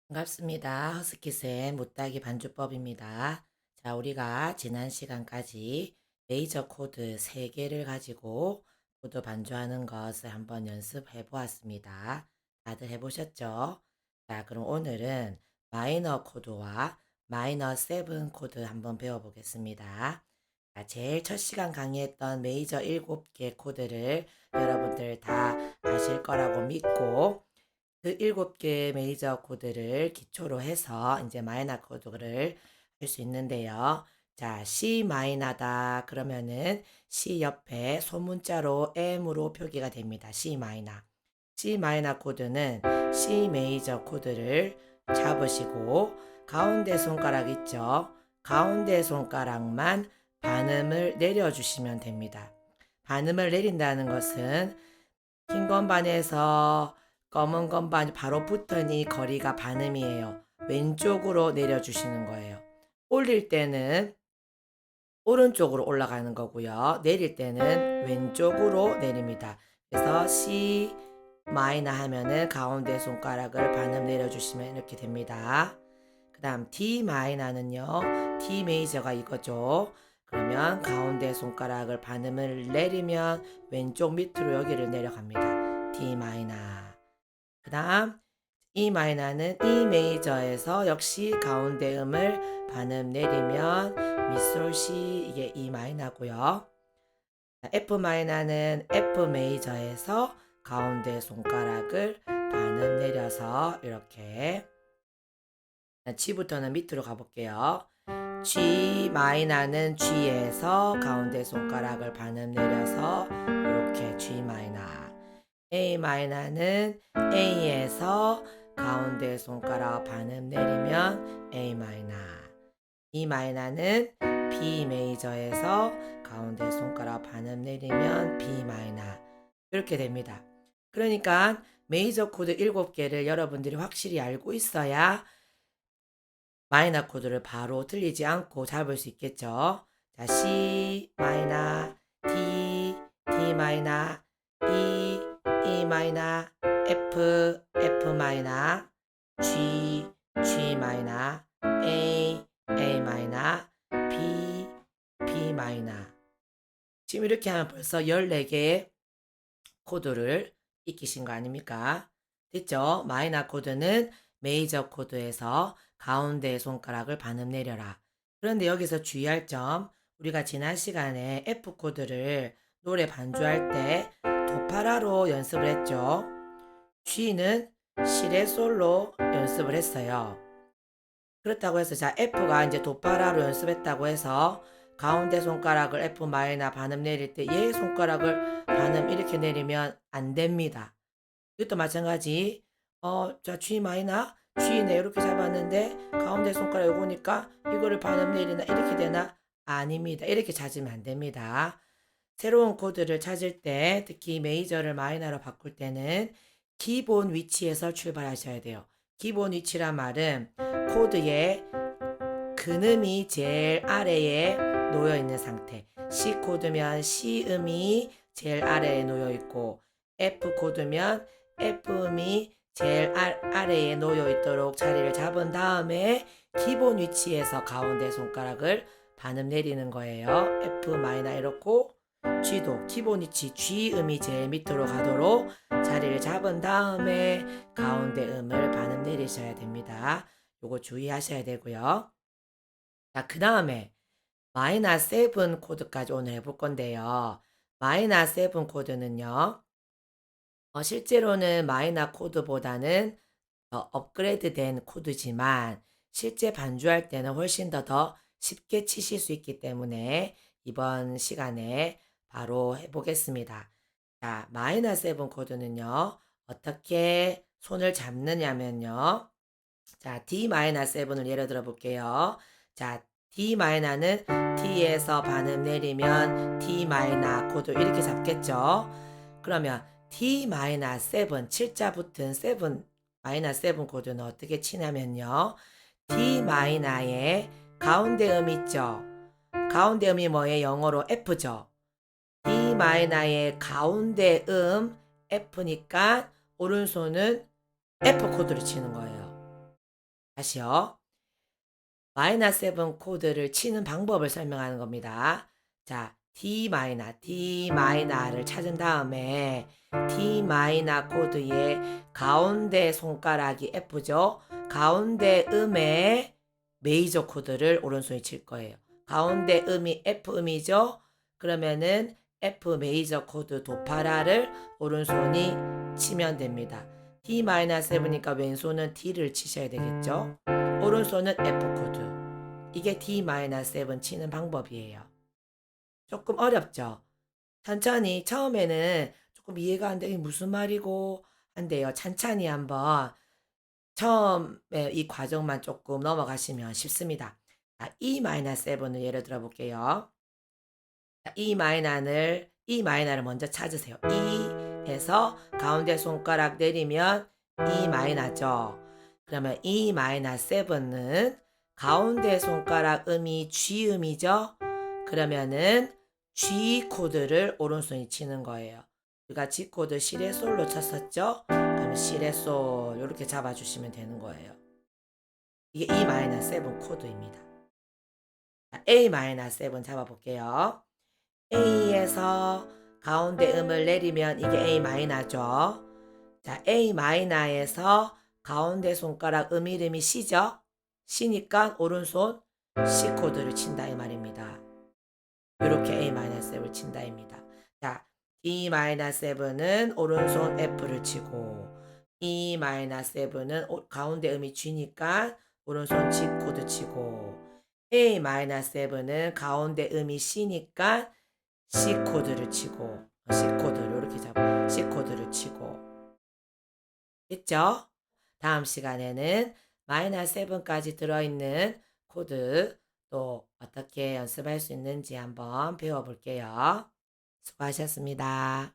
반갑습니다. 허스키스의 못따기 반주법입니다. 자, 우리가 지난 시간까지 메이저 코드 3개를 가지고 코드 반주하는 것을 한번 연습해 보았습니다. 다들 해보셨죠? 자, 그럼 오늘은 마이너 코드와 마이너 7 코드 한번 배워보겠습니다. 자, 제일 첫 시간 강의했던 메이저 7개 코드를 여러분들 다 아실 거라고 믿고 그 7개 메이저 코드를 기초로 해서 이제 마이너 코드를 할 수 있는데요. 자, C 마이너다 그러면은 C 옆에 소문자로 M으로 표기가 됩니다. C 마이너. C 마이너 코드는 C 메이저 코드를 잡으시고 가운데 손가락 있죠? 가운데 손가락만 반음을 내려주시면 됩니다. 반음을 내린다는 것은 흰 건반에서 검은 건반 바로 붙으니 거리가 반음이에요. 왼쪽으로 내려주시는 거예요. 올릴 때는 오른쪽으로 올라가는 거고요. 내릴 때는 왼쪽으로 내립니다. 그래서 C 마이너 하면은 가운데 손가락을 반음 내려주시면 이렇게 됩니다. 그 다음 D 마이너는요. D 메이저가 이거죠. 그러면 가운데 손가락을 반음을 내리면 왼쪽 밑으로 여기를 내려갑니다. D 마이너. 그 다음 E 마이너는 E 메이저에서 역시 가운데 음을 반음 내리면 미솔 C 이게 E 마이너고요. F 마이너는 F 메이저에서 가운데 손가락을 반음 내려서 이렇게 G부터는 밑으로 가볼게요. G 마이너는 G에서 가운데 손가락을 반음 내려서 이렇게 G 마이너. A 마이너는 A에서 가운데 손가락 반음 내리면 A 마이너. E 마이너는 B 메이저에서 가운데 손가락 반음 내리면 B 마이너. 이렇게 됩니다. 그러니까 메이저 코드 7개를 여러분들이 확실히 알고 있어야 마이너 코드를 바로 틀리지 않고 잡을 수 있겠죠. 자, C 마이너, D, D 마이너, E, E 마이너, F, F 마이너, G, G 마이너, A, A 마이너, B, B 마이너. 지금 이렇게 하면 벌써 14개의 코드를 익히신 거 아닙니까? 됐죠? 마이너 코드는 메이저 코드에서 가운데 손가락을 반음 내려라. 그런데 여기서 주의할 점, 우리가 지난 시간에 F 코드를 노래 반주할 때 도파라로 연습을 했죠. G는 시레솔로 연습을 했어요. 그렇다고 해서 자 F가 이제 도파라로 연습했다고 해서 가운데 손가락을 F 마이너 반음 내릴 때 얘 손가락을 반음 이렇게 내리면 안 됩니다. 이것도 마찬가지. 자 G 마이너, G네 이렇게 잡았는데 가운데 손가락 요거니까 이거를 반음 내리나 이렇게 되나? 아닙니다. 이렇게 찾으면 안 됩니다. 새로운 코드를 찾을 때 특히 메이저를 마이너로 바꿀 때는 기본 위치에서 출발하셔야 돼요. 기본 위치란 말은 코드의 근음이 제일 아래에 놓여 있는 상태. C 코드면 C 음이 제일 아래에 놓여 있고 F 코드면 F 음이 제일 아래에 놓여 있도록 자리를 잡은 다음에 기본 위치에서 가운데 손가락을 반음 내리는 거예요. F 마이너 이렇고 G도 기본 위치 G 음이 제일 밑으로 가도록 자리를 잡은 다음에 가운데 음을 반음 내리셔야 됩니다. 요거 주의하셔야 되고요. 자, 그 다음에 마이너 7 코드까지 오늘 해볼 건데요. 마이너 7 코드는요. 실제로는 마이너 코드보다는 업그레이드 된 코드지만 실제 반주할 때는 훨씬 더 쉽게 치실 수 있기 때문에 이번 시간에 바로 해보겠습니다. 자, 마이너 7 코드는요. 어떻게 손을 잡느냐면요. 자, D 마이너 7을 예를 들어 볼게요. 자, D 마이너는 D에서 반음 내리면 D 마이너 코드 이렇게 잡겠죠. 그러면 D 마이너 7, 7자 붙은 7 마이너 7 코드는 어떻게 치냐면요. D 마이너의 가운데 음 있죠. 가운데 음이 뭐예요? 영어로 F죠. D 마이너의 가운데 F니까 오른손은 F 코드를 치는 거예요. 다시요. 마이너 7 코드를 치는 방법을 설명하는 겁니다. 자, D 마이너를 찾은 다음에 D 마이너 코드의 가운데 손가락이 F죠. 가운데 음에 메이저 코드를 오른손이 칠 거예요. 가운데 음이 F 음이죠. 그러면은 F 메이저 코드 도파라를 오른손이 치면 됩니다. D 마이너 7이니까 왼손은 D를 치셔야 되겠죠. 오른손은 F 코드. 이게 D-7 치는 방법이에요. 조금 어렵죠? 천천히 처음에는 조금 이해가 안 돼. 무슨 말이고 한데요. 찬찬히 한번 처음에 이 과정만 조금 넘어가시면 쉽습니다. 자, E-7을 예를 들어 볼게요. 자, E 마이너를 먼저 찾으세요. E에서 가운데 손가락 내리면 E 마이너죠. 그러면 E 마이너 7은 가운데 손가락 음이 G 음이죠. 그러면은 G 코드를 오른손이 치는 거예요. 우리가 G 코드 시레솔로 쳤었죠. 그러면 시레솔 이렇게 잡아주시면 되는 거예요. 이게 E 마이너 7 코드입니다. 자, A 마이너 7 잡아볼게요. A에서 가운데 음을 내리면 이게 A 마이너죠. 자, A 마이너에서 가운데 손가락 음 이름이 C죠. C니까 오른손 C 코드를 친다 이 말입니다. 이렇게 A 마이너 7을 친다입니다. 자, D 마이너 7은 오른손 F를 치고 E 마이너 7은 가운데 음이 G니까 오른손 G 코드 치고 A 마이너 7은 가운데 음이 C니까 C 코드를 치고 C 코드를 이렇게 잡아 C 코드를 치고 됐죠? 다음 시간에는 마이너 7까지 들어있는 코드 또 어떻게 연습할 수 있는지 한번 배워볼게요. 수고하셨습니다.